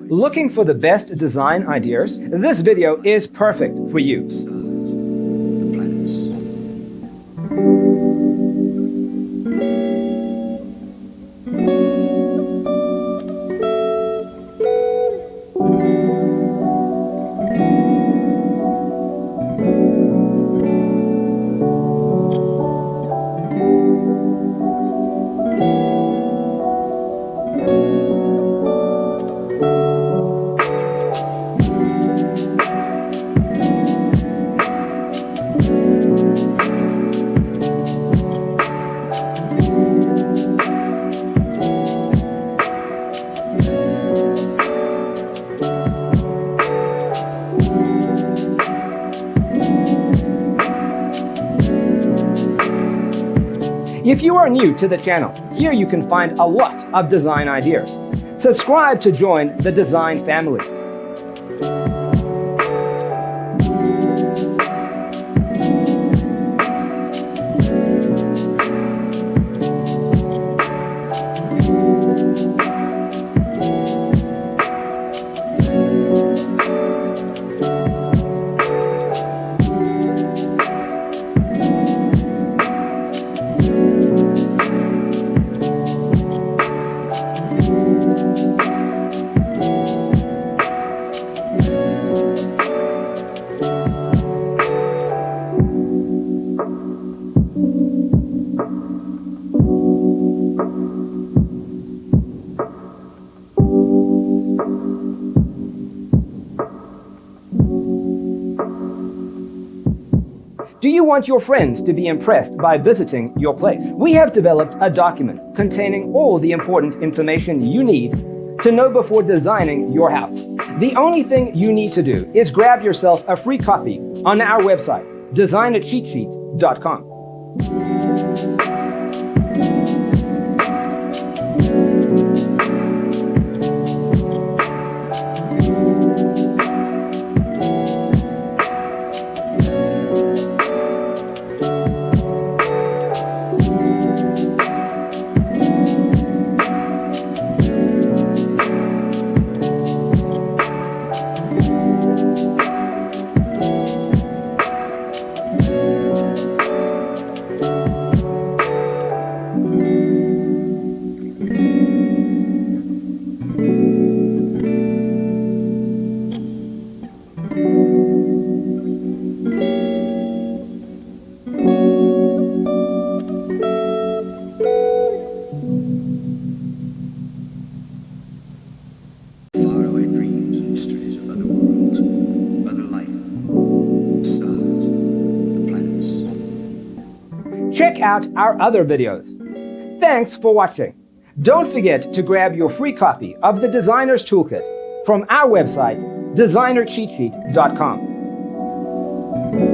Looking for the best design ideas? This video is perfect for you. If you are new to the channel, here you can find a lot of design ideas. Subscribe to join the design family. Do you want your friends to be impressed by visiting your place? We have developed a document containing all the important information you need to know before designing your house. The only thing you need to do is grab yourself a free copy on our website, designercheatsheet.com. Check out our other videos. Thanks for watching. Don't forget to grab your free copy of the Designer's Toolkit from our website, designercheatsheet.com.